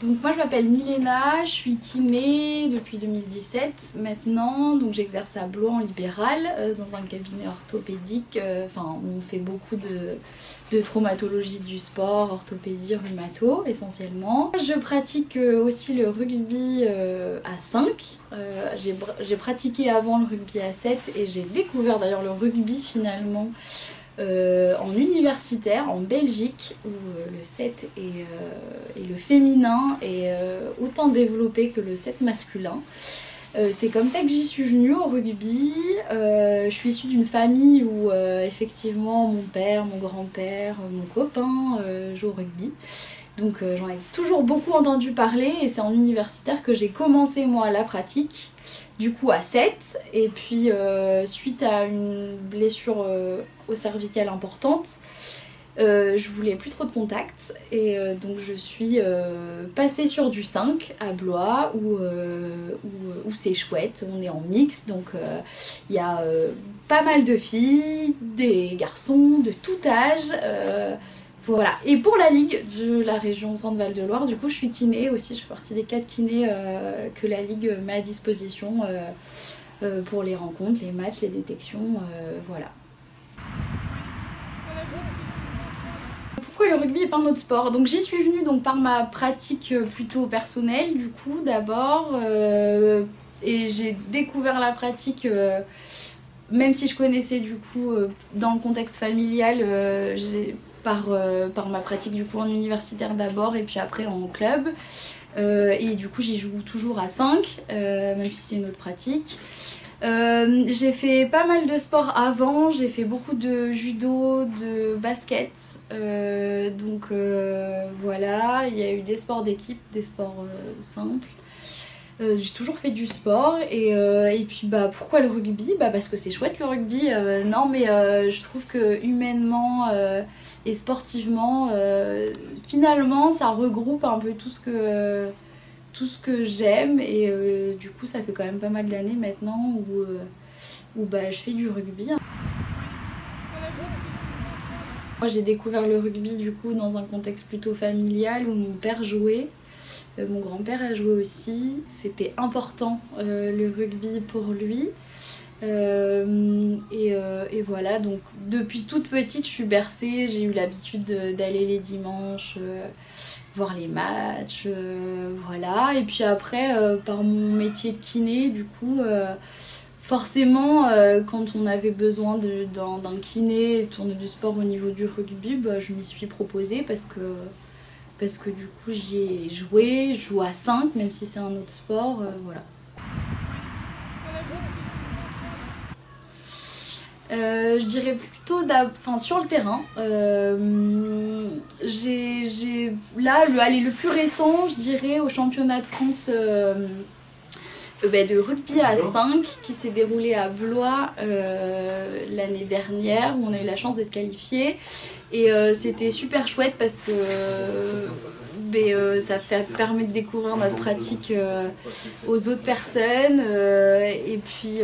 Donc moi je m'appelle Milena, je suis kiné depuis 2017 maintenant, donc j'exerce à Blois en libéral dans un cabinet orthopédique, où on fait beaucoup de traumatologie du sport, orthopédie, rhumato essentiellement. Je pratique aussi le rugby à 5, j'ai pratiqué avant le rugby à 7 et j'ai découvert d'ailleurs le rugby finalement en universitaire en Belgique où le 7 et le féminin est autant développé que le 7 masculin. C'est comme ça que j'y suis venue au rugby. Je suis issue d'une famille où effectivement mon père, mon grand-père, mon copain jouent au rugby. Donc j'en ai toujours beaucoup entendu parler et c'est en universitaire que j'ai commencé moi la pratique, du coup à 7, et puis suite à une blessure au cervical importante, je voulais plus trop de contact et donc je suis passée sur du 5 à Blois où c'est chouette, on est en mix, donc il y a pas mal de filles, des garçons de tout âge. Voilà. Et pour la ligue de la région Centre-Val de Loire, du coup je suis kiné aussi, je fais partie des 4 kinés que la ligue met à disposition pour les rencontres, les matchs, les détections, voilà. Pourquoi le rugby et pas un autre sport? Donc j'y suis venue donc, par ma pratique plutôt personnelle du coup d'abord et j'ai découvert la pratique même si je connaissais du coup dans le contexte familial par ma pratique du coup en universitaire d'abord et puis après en club et du coup j'y joue toujours à 5 même si c'est une autre pratique. J'ai fait pas mal de sports avant, j'ai fait beaucoup de judo, de basket, voilà, il y a eu des sports d'équipe, des sports simples. J'ai toujours fait du sport et puis pourquoi le rugby? Parce que c'est chouette le rugby, non mais je trouve que humainement et sportivement finalement ça regroupe un peu tout ce que j'aime et du coup ça fait quand même pas mal d'années maintenant où je fais du rugby. Moi j'ai découvert le rugby du coup dans un contexte plutôt familial où mon père jouait. Mon grand-père a joué aussi, c'était important le rugby pour lui. Et voilà, donc depuis toute petite je suis bercée, j'ai eu l'habitude d'aller les dimanches voir les matchs, voilà. Et puis après, par mon métier de kiné, du coup, forcément, quand on avait besoin d'un kiné, tourner du sport au niveau du rugby, je m'y suis proposée parce que du coup j'y ai joué, je joue à 5 même si c'est un autre sport, voilà. Je dirais plutôt sur le terrain. Le plus récent, je dirais, au championnat de France de rugby à 5 qui s'est déroulé à Blois l'année dernière où on a eu la chance d'être qualifiés et c'était super chouette parce que ça permet de découvrir notre pratique aux autres personnes et puis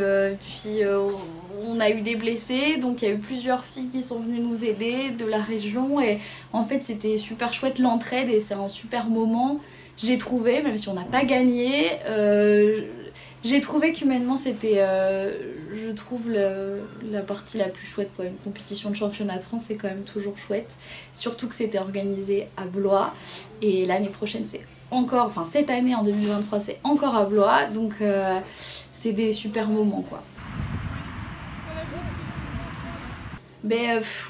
on a eu des blessés, donc il y a eu plusieurs filles qui sont venues nous aider de la région et en fait c'était super chouette l'entraide et c'est un super moment, j'ai trouvé, même si on n'a pas gagné, j'ai trouvé qu'humainement c'était, je trouve, la partie la plus chouette pour une compétition de championnat de France, c'est quand même toujours chouette, surtout que c'était organisé à Blois et l'année prochaine c'est encore, cette année en 2023 c'est encore à Blois, donc c'est des super moments quoi.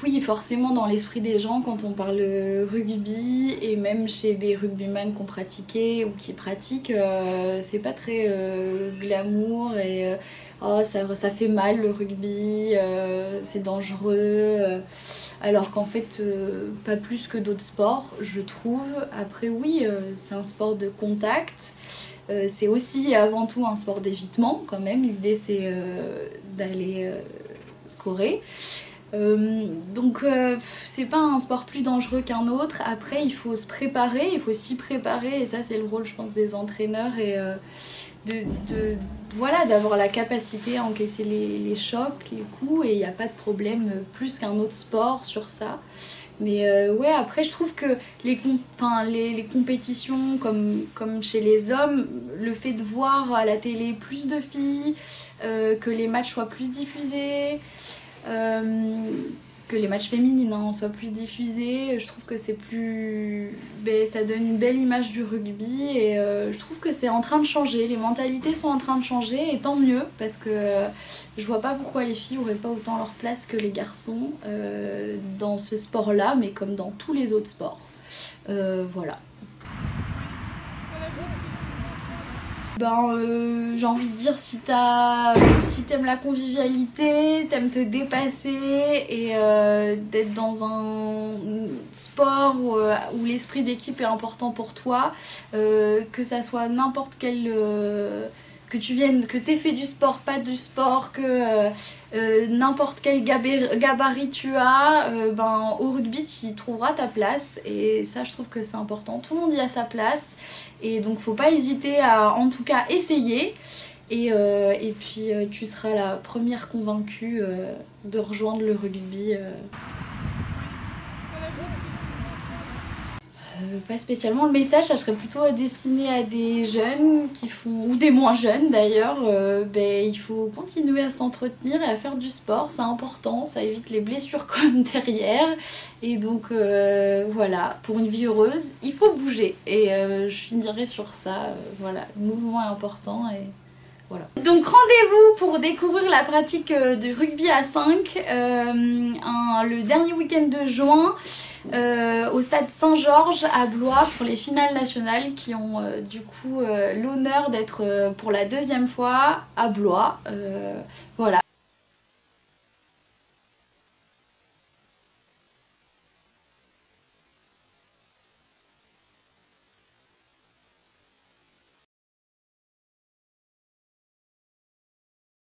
Oui, forcément dans l'esprit des gens quand on parle rugby et même chez des rugbyman qui ont pratiqué ou qui pratiquent, c'est pas très glamour et ça fait mal le rugby, c'est dangereux, alors qu'en fait pas plus que d'autres sports je trouve. Après oui, c'est un sport de contact, c'est aussi et avant tout un sport d'évitement quand même, l'idée c'est d'aller scorer. Donc c'est pas un sport plus dangereux qu'un autre. Après il faut se préparer, il faut s'y préparer et ça c'est le rôle je pense des entraîneurs et voilà, d'avoir la capacité à encaisser les chocs, les coups et il n'y a pas de problème plus qu'un autre sport sur ça. Mais ouais, après je trouve que les compétitions comme chez les hommes, le fait de voir à la télé plus de filles, que les matchs soient plus diffusés, que les matchs féminines soient plus diffusés, je trouve que c'est plus... ça donne une belle image du rugby et je trouve que c'est en train de changer, les mentalités sont en train de changer et tant mieux parce que je vois pas pourquoi les filles auraient pas autant leur place que les garçons dans ce sport-là, mais comme dans tous les autres sports. Voilà. J'ai envie de dire si t'aimes la convivialité, t'aimes te dépasser et d'être dans un sport où l'esprit d'équipe est important pour toi, que ça soit n'importe quel... que t'aies fait du sport, pas du sport, que n'importe quel gabarit tu as, au rugby tu y trouveras ta place et ça je trouve que c'est important. Tout le monde y a sa place et donc faut pas hésiter à en tout cas essayer et puis tu seras la première convaincue de rejoindre le rugby. Pas spécialement. Le message, ça serait plutôt destiné à des jeunes qui font, ou des moins jeunes d'ailleurs. Il faut continuer à s'entretenir et à faire du sport, c'est important, ça évite les blessures comme derrière. Et donc voilà, pour une vie heureuse, il faut bouger. Et je finirai sur ça. Voilà, le mouvement est important et voilà. Donc rendez-vous pour découvrir la pratique du rugby à 5 le dernier week-end de juin au stade Saint-Georges à Blois pour les finales nationales qui ont du coup l'honneur d'être pour la deuxième fois à Blois. Voilà.